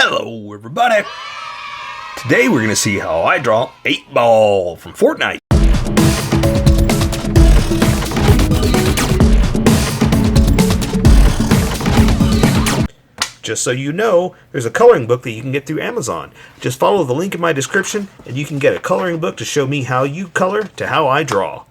Hello everybody! Today we're going to see how I draw 8-ball from Fortnite. Just so you know, there's a coloring book that you can get through Amazon. Just follow the link in my description and you can get a coloring book to show me how you color to how I draw.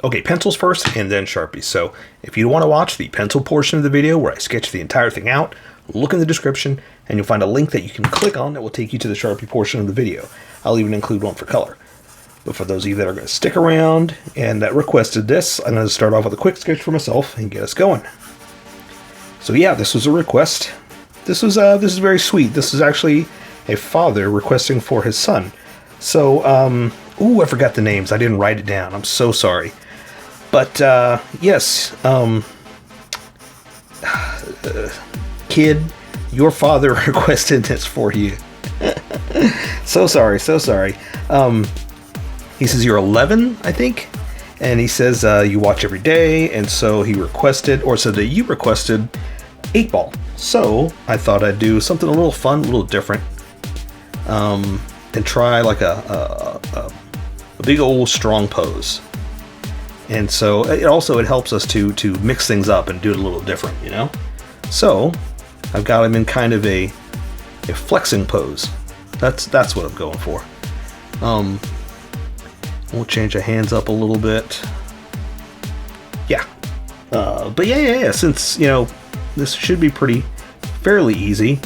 Okay, pencils first and then Sharpies. So if you want to watch the pencil portion of the video where I sketch the entire thing out, look in the description and you'll find a link that you can click on that will take you to the Sharpie portion of the video. I'll even include one for color. But for those of you that are going to stick around and that requested this, I'm going to start off with a quick sketch for myself and get us going. So yeah, this was a request. This is very sweet. This is actually a father requesting for his son. So, ooh, I forgot the names. I didn't write it down. I'm so sorry. But, yes, kid, your father requested this for you. So sorry, so sorry. He says you're 11, I think, and he says you watch every day, and so he requested, or said that you requested 8-ball. So I thought I'd do something a little fun, a little different, and try like a big old strong pose. And so it helps us to mix things up and do it a little different, you know. So I've got him in kind of a flexing pose. That's what I'm going for. We'll change the hands up a little bit. Yeah. But yeah. Since, you know, this should be fairly easy,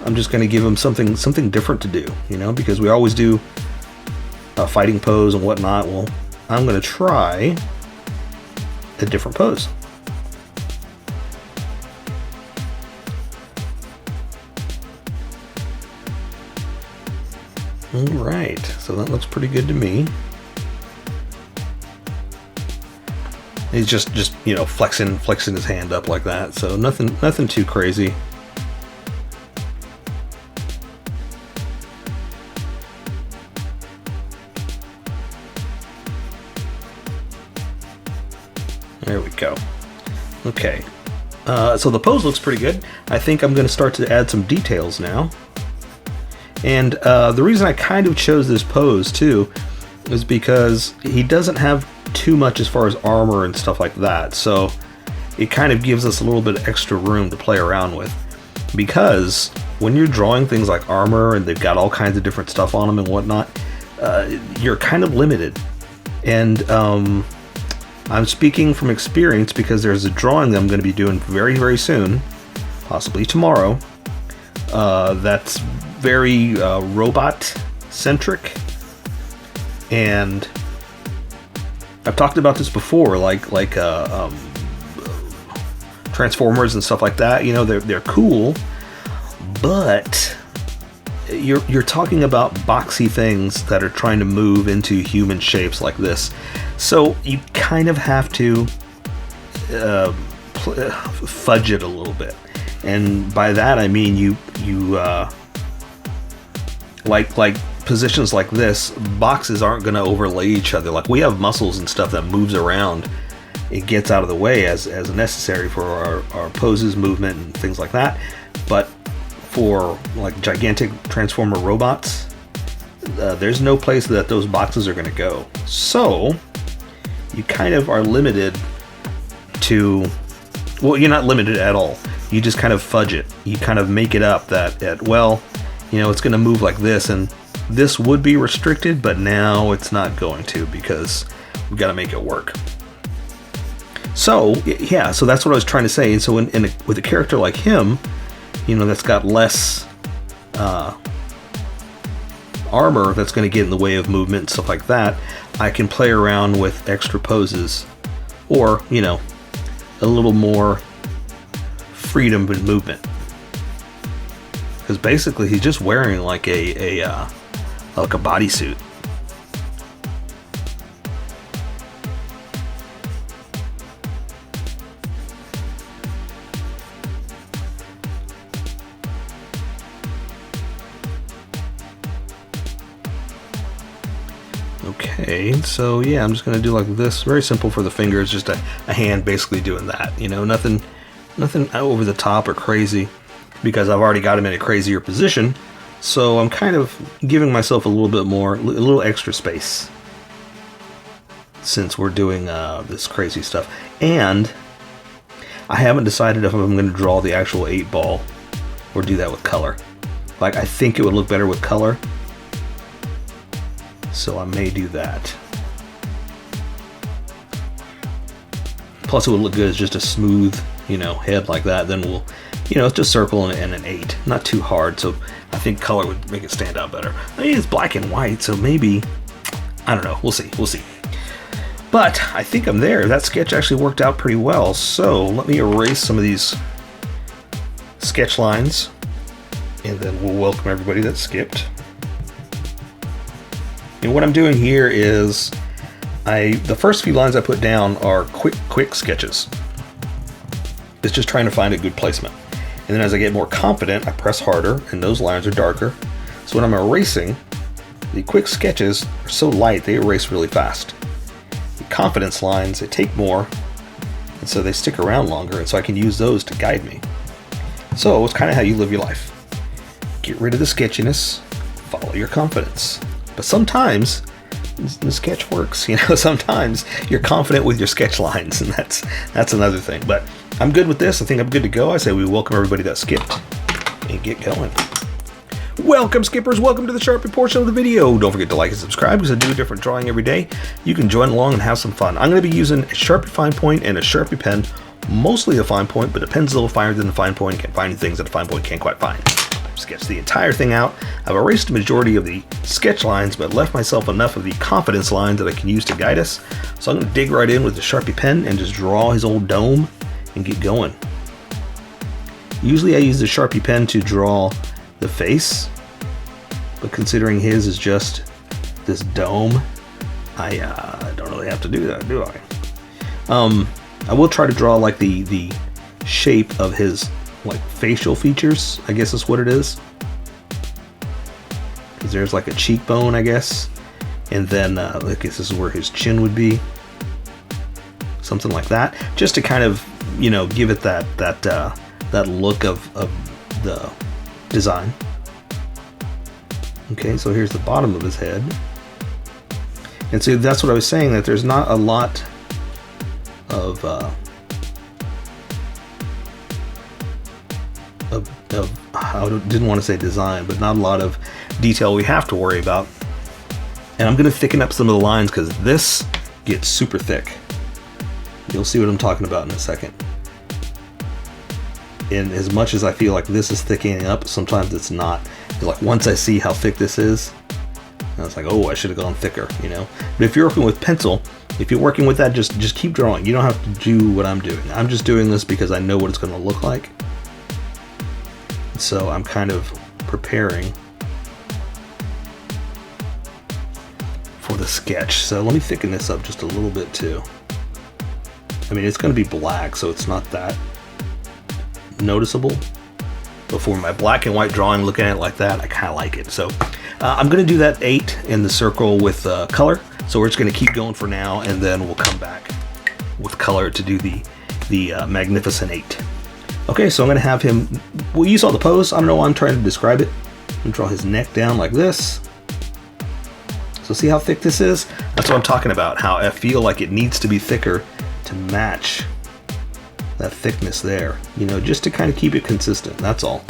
I'm just going to give him something different to do, you know, because we always do a fighting pose and whatnot. Well, I'm going to try a different pose. Alright, so that looks pretty good to me. He's just you know, flexing his hand up like that, so nothing too crazy. There we go. Okay, so the pose looks pretty good. I think I'm going to start to add some details now. And the reason I kind of chose this pose too is because he doesn't have too much as far as armor and stuff like that, so it kind of gives us a little bit of extra room to play around with. Because when you're drawing things like armor and they've got all kinds of different stuff on them and whatnot, you're kind of limited. And I'm speaking from experience because there's a drawing that I'm going to be doing very, very soon, possibly tomorrow, that's very robot-centric, and I've talked about this before, like Transformers and stuff like that. You know, they're cool, but you're talking about boxy things that are trying to move into human shapes like this, so you kind of have to fudge it a little bit. And by that I mean you like positions like this, boxes aren't going to overlay each other. Like, we have muscles and stuff that moves around. It gets out of the way as necessary for our poses, movement, and things like that. But for like gigantic Transformer robots, there's no place that those boxes are going to go. So you kind of are limited to, well, you're not limited at all. You just kind of fudge it. You kind of make it up that well, you know, it's going to move like this, and this would be restricted, but now it's not going to, because we've got to make it work. So yeah, so that's what I was trying to say. And so with a character like him, you know, that's got less armor that's going to get in the way of movement and stuff like that, I can play around with extra poses, or, you know, a little more freedom in movement, because basically he's just wearing like a bodysuit. Okay, so yeah, I'm just gonna do like this. Very simple for the fingers, just a hand basically doing that. You know, nothing over the top or crazy. because I've already got him in a crazier position. So I'm kind of giving myself a little bit more, a little extra space, since we're doing this crazy stuff. And I haven't decided if I'm going to draw the actual 8-ball or do that with color. Like, I think it would look better with color, so I may do that. Plus it would look good as just a smooth, you know, head like that. Then we'll, you know, it's just circle and an 8. Not too hard, so I think color would make it stand out better. I mean, it's black and white, so maybe, I don't know, we'll see. But I think I'm there. That sketch actually worked out pretty well. So let me erase some of these sketch lines, and then we'll welcome everybody that skipped. And what I'm doing here is the first few lines I put down are quick sketches. It's just trying to find a good placement. And then as I get more confident, I press harder, and those lines are darker. So when I'm erasing, the quick sketches are so light, they erase really fast. The confidence lines, they take more, and so they stick around longer, and so I can use those to guide me. So it's kind of how you live your life. Get rid of the sketchiness, follow your confidence. But sometimes the sketch works, you know, sometimes you're confident with your sketch lines, and that's another thing. But I'm good with this. I think I'm good to go. I say we welcome everybody that skipped and get going. Welcome, skippers. Welcome to the Sharpie portion of the video. Don't forget to like and subscribe, because I do a different drawing every day. You can join along and have some fun. I'm going to be using a Sharpie fine point and a Sharpie pen, mostly a fine point, but a pen's a little finer than the fine point. Can't find things that a fine point can't quite find. I've sketched the entire thing out. I've erased the majority of the sketch lines, but left myself enough of the confidence lines that I can use to guide us. So I'm going to dig right in with the Sharpie pen and just draw his old dome and get going. Usually I use the Sharpie pen to draw the face, but considering his is just this dome, I don't really have to do that, do I? I will try to draw like the shape of his like facial features, I guess is what it is. Because there's like a cheekbone, I guess, and then I guess this is where his chin would be, something like that, just to kind of, you know, give it that look of the design. Okay, so here's the bottom of his head, and so that's what I was saying, that there's not a lot of I didn't want to say design, but not a lot of detail we have to worry about. And I'm going to thicken up some of the lines because this gets super thick. You'll see what I'm talking about in a second. And as much as I feel like this is thickening up, sometimes it's not. Like once I see how thick this is, I was like, oh, I should have gone thicker, you know. But if you're working with pencil, if you're working with that, just keep drawing. You don't have to do what I'm doing. I'm just doing this because I know what it's going to look like. So I'm kind of preparing for the sketch. So let me thicken this up just a little bit too. I mean, it's going to be black, so it's not that noticeable. But for my black and white drawing, looking at it like that, I kind of like it. So I'm going to do that 8 in the circle with color. So we're just going to keep going for now, and then we'll come back with color to do the magnificent 8. Okay, so I'm going to have him, well, you saw the pose. I don't know why I'm trying to describe it. I'm going to draw his neck down like this. So see how thick this is? That's what I'm talking about, how I feel like it needs to be thicker to match that thickness there. You know, just to kind of keep it consistent, that's all.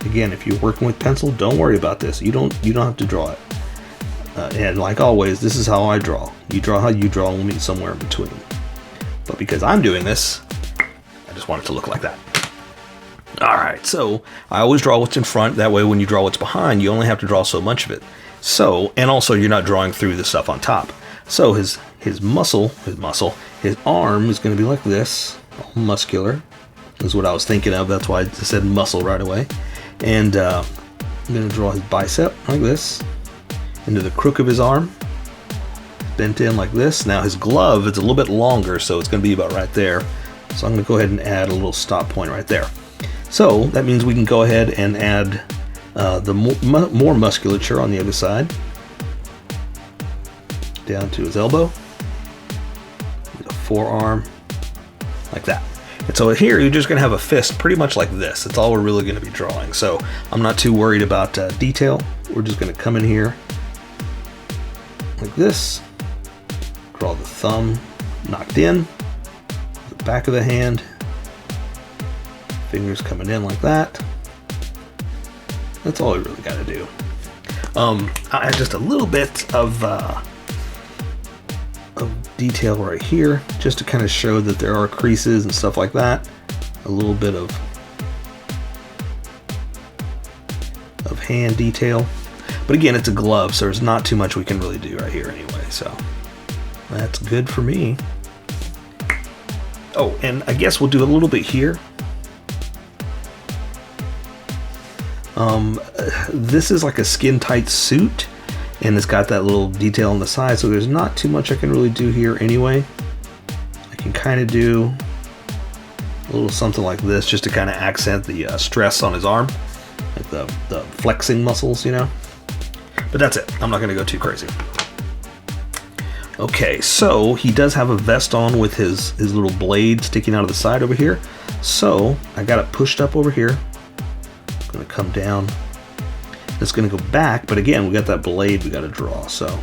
Again, if you're working with pencil, don't worry about this. You don't have to draw it. And like always, this is how I draw. You draw how you draw, we'll meet somewhere in between. But because I'm doing this, I just want it to look like that. Alright, so I always draw what's in front. That way when you draw what's behind, you only have to draw so much of it. So, and also you're not drawing through the stuff on top. So his arm is going to be like this, all muscular. Is what I was thinking of. That's why I said muscle right away. And I'm going to draw his bicep like this, into the crook of his arm, bent in like this. Now his glove is a little bit longer, so it's going to be about right there. So I'm going to go ahead and add a little stop point right there. So that means we can go ahead and add the more musculature on the other side, down to his elbow, the forearm, like that. And so here you're just going to have a fist pretty much like this. That's all we're really going to be drawing. So I'm not too worried about detail. We're just going to come in here like this, draw the thumb knocked in, the back of the hand, fingers coming in like that. That's all we really got to do. I add just a little bit of detail right here, just to kind of show that there are creases and stuff like that. A little bit of hand detail. But again, it's a glove, so there's not too much we can really do right here anyway, so that's good for me. Oh, and I guess we'll do a little bit here. This is like a skin-tight suit, and it's got that little detail on the side, so there's not too much I can really do here anyway. I can kind of do a little something like this just to kind of accent the stress on his arm, like the flexing muscles, you know. But that's it. I'm not going to go too crazy. Okay, so he does have a vest on with his little blade sticking out of the side over here. So I got it pushed up over here. It's going to come down. It's going to go back, but again, we got that blade we got to draw. So,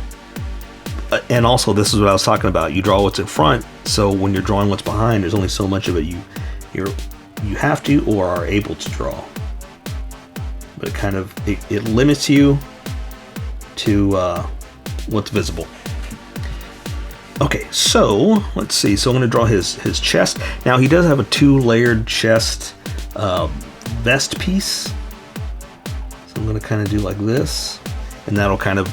and also this is what I was talking about. You draw what's in front, so when you're drawing what's behind, there's only so much of it you have to or are able to draw. But it kind of it limits you to what's visible. Okay, so let's see. So I'm going to draw his chest. Now he does have a 2-layered chest vest piece. So I'm going to kind of do like this, and that'll kind of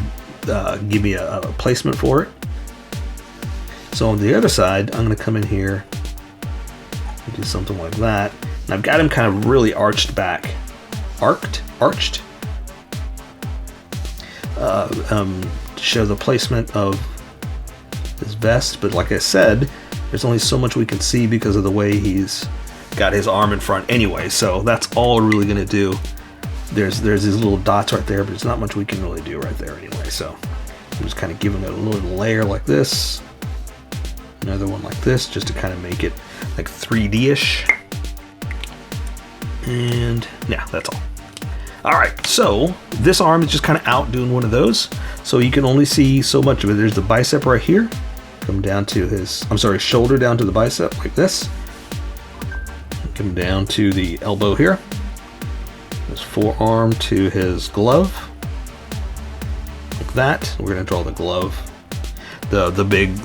give me a placement for it. So on the other side, I'm going to come in here and do something like that. And I've got him kind of really arched back. Arched. To show the placement of his vest, but like I said, there's only so much we can see because of the way he's got his arm in front anyway, so that's all we're really going to do. There's these little dots right there, but there's not much we can really do right there anyway, so I'm just kind of giving it a little layer like this, another one like this, just to kind of make it like 3D-ish, and yeah, that's all. Alright, so this arm is just kind of out doing one of those, so you can only see so much of it. There's the bicep right here, come down to his, shoulder down to the bicep like this, come down to the elbow here, his forearm to his glove, like that. We're going to draw the glove, the big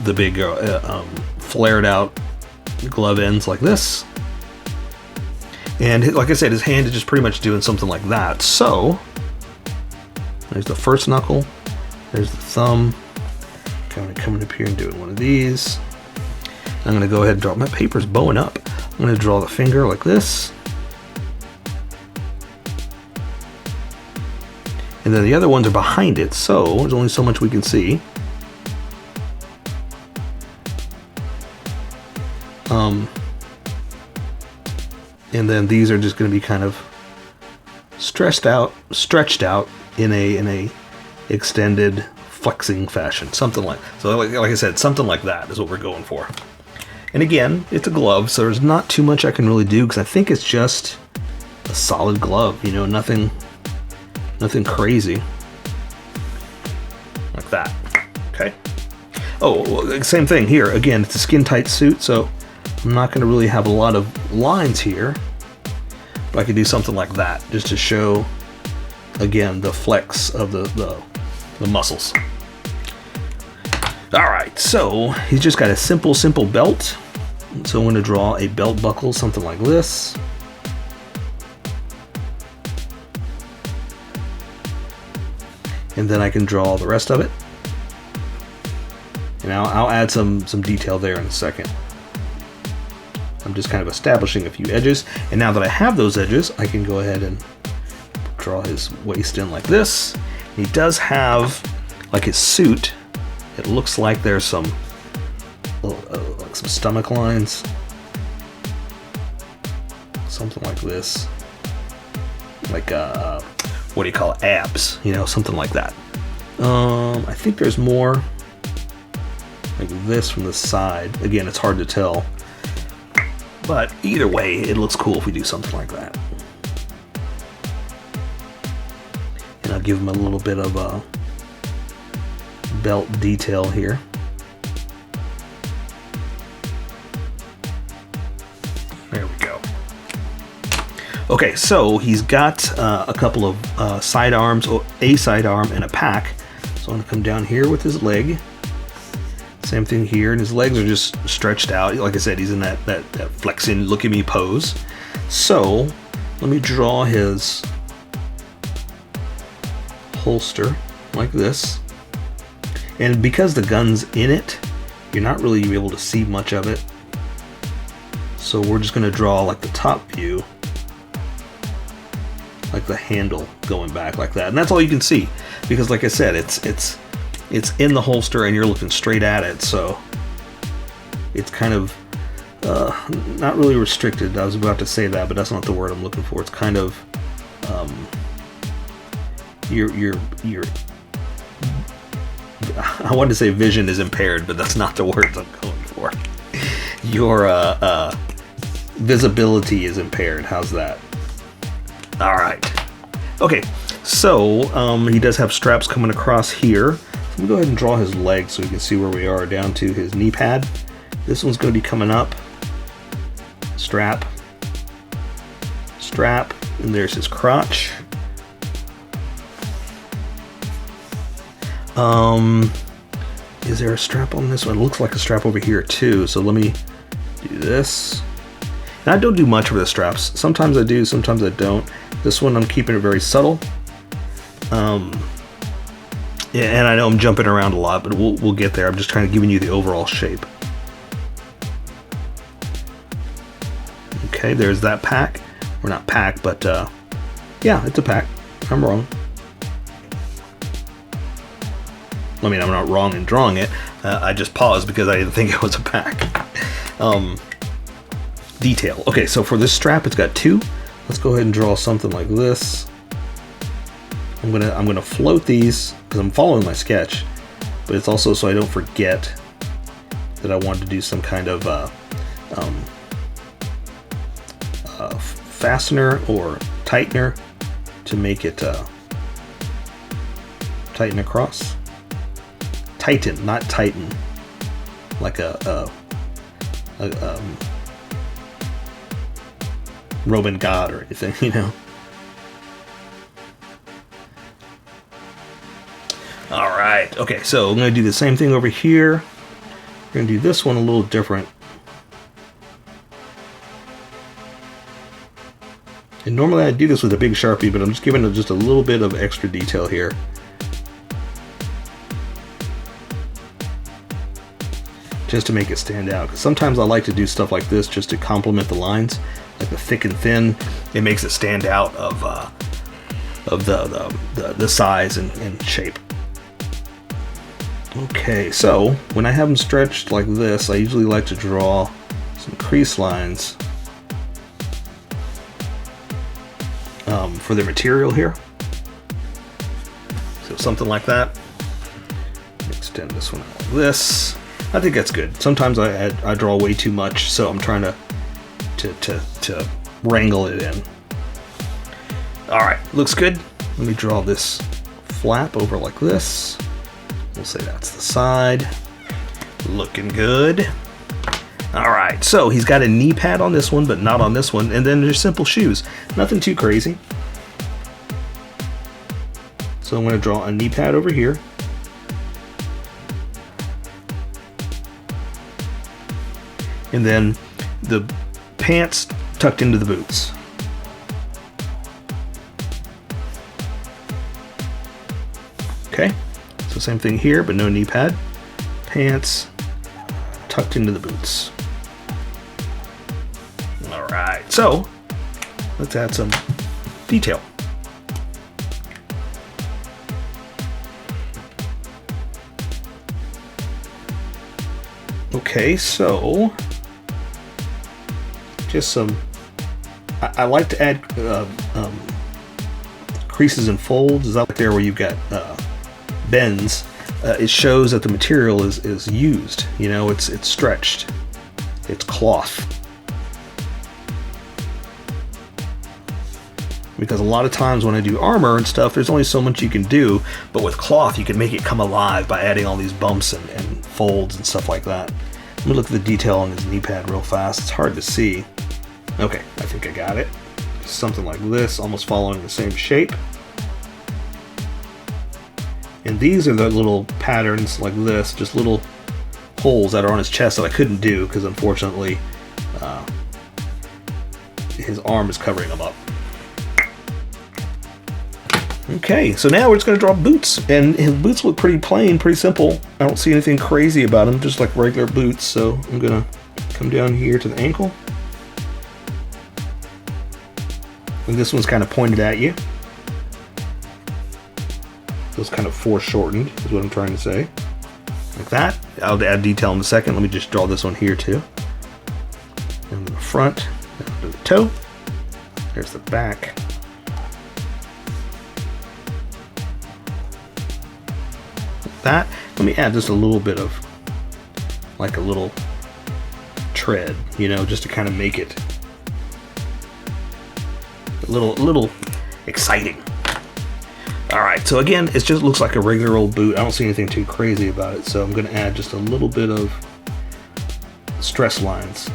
flared out glove ends like this. And like I said, his hand is just pretty much doing something like that. So there's the first knuckle, there's the thumb, kind of coming up here and doing one of these. I'm going to go ahead and draw, my paper's bowing up. I'm going to draw the finger like this. And then the other ones are behind it, so there's only so much we can see. And then these are just going to be kind of stretched out in a extended flexing fashion, something like. So like I said, something like that is what we're going for. And again, it's a glove, so there's not too much I can really do because I think it's just a solid glove, you know, nothing crazy like that. Okay. Oh, same thing here. Again, it's a skin tight suit, so I'm not going to really have a lot of lines here, but I could do something like that just to show, again, the flex of the muscles. All right, so he's just got a simple belt. So I'm going to draw a belt buckle, something like this. And then I can draw the rest of it. And I'll add some detail there in a second. I'm just kind of establishing a few edges, and now that I have those edges, I can go ahead and draw his waist in like this. He does have, like his suit, it looks like there's some like some stomach lines, something like this, like what do you call it, abs, you know, something like that. I think there's more like this from the side. Again, it's hard to tell. But either way, it looks cool if we do something like that. And I'll give him a little bit of a belt detail here. There we go. Okay, so he's got a couple of sidearms, or a sidearm and a pack. So I'm gonna come down here with his leg. Same thing here, and his legs are just stretched out. Like I said, he's in that flexing, look at me pose. So let me draw his holster like this. And because the gun's in it, you're not really able to see much of it. So we're just gonna draw like the top view, like the handle going back like that. And that's all you can see, because like I said, it's in the holster and you're looking straight at it, so it's kind of not really restricted. I was about to say that, but that's not the word I'm looking for. It's kind of your I wanted to say vision is impaired, but that's not the words I'm going for. Your visibility is impaired. How's that? All right. Okay, so he does have straps coming across here. Let me go ahead and draw his legs so we can see where we are down to his knee pad. This one's going to be coming up. Strap. Strap. And there's his crotch. Is there a strap on this one? It looks like a strap over here too. So let me do this. And I don't do much with the straps. Sometimes I do, sometimes I don't. This one I'm keeping it very subtle. Yeah, and I know I'm jumping around a lot, but we'll get there. I'm just trying to give you the overall shape. Okay, there's that pack. Or not pack, but yeah, it's a pack. I'm wrong. I mean, I'm not wrong in drawing it. I just paused because I didn't think it was a pack. Detail. Okay, so for this strap, it's got two. Let's go ahead and draw something like this. I'm gonna float these because I'm following my sketch, but it's also so I don't forget that I want to do some kind of fastener or tightener to make it tighten across. Tighten, not tighten, like a Roman god or anything, you know. All right, okay, so I'm gonna do the same thing over here. We're gonna do this one a little different. And normally I do this with a big Sharpie, but I'm just giving it just a little bit of extra detail here. Just to make it stand out. Because sometimes I like to do stuff like this just to complement the lines, like the thick and thin. It makes it stand out of the size and shape. Okay, so when I have them stretched like this, I usually like to draw some crease lines for the material here. So something like that. Extend this one out like this. I think that's good. Sometimes I draw way too much, so I'm trying to wrangle it in. All right, looks good. Let me draw this flap over like this. We'll say that's the side. Looking good. All right, so he's got a knee pad on this one, but not on this one. And then there's simple shoes. Nothing too crazy. So I'm gonna draw a knee pad over here. And then the pants tucked into the boots. Okay, so same thing here, but no knee pad. Pants tucked into the boots. All right, so let's add some detail. Okay, so just some, I like to add creases and folds. Is out there where you've got bends. It shows that the material is used. You know, it's stretched. It's cloth. because a lot of times when I do armor and stuff, there's only so much you can do, but with cloth you can make it come alive by adding all these bumps and folds and stuff like that. Let me look at the detail on his knee pad real fast. It's hard to see. Okay, I think I got it. Something like this, almost following the same shape. And these are the little patterns like this, just little holes that are on his chest that I couldn't do because unfortunately his arm is covering them up. Okay, so now we're just going to draw boots, and his boots look pretty plain, pretty simple. I don't see anything crazy about them, just like regular boots. So I'm going to come down here to the ankle. And this one's kind of pointed at you. So it's kind of foreshortened, is what I'm trying to say. Like that. I'll add detail in a second. Let me just draw this one here too. And the front, down to the toe. There's the back. Like that. Let me add just a little bit of, like a little tread, you know, just to kind of make it a little exciting. Alright, so again, it just looks like a regular old boot. I don't see anything too crazy about it, so I'm going to add just a little bit of stress lines.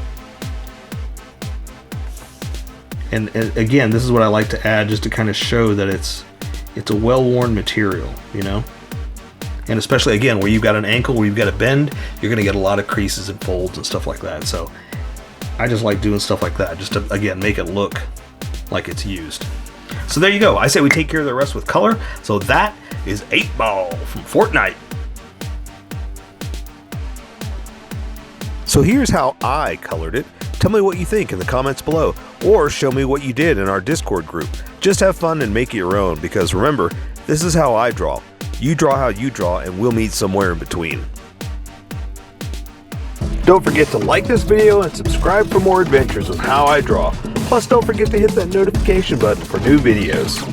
And again, this is what I like to add just to kind of show that it's a well-worn material, you know? And especially, again, where you've got an ankle, where you've got a bend, you're going to get a lot of creases and folds and stuff like that. So I just like doing stuff like that, just to, again, make it look like it's used. So there you go. I say we take care of the rest with color. So that is 8-Ball from Fortnite. So here's how I colored it. Tell me what you think in the comments below, or show me what you did in our Discord group. Just have fun and make it your own, because remember, this is how I draw. You draw how you draw, and we'll meet somewhere in between. Don't forget to like this video and subscribe for more adventures with How I Draw. Plus, don't forget to hit that notification button for new videos.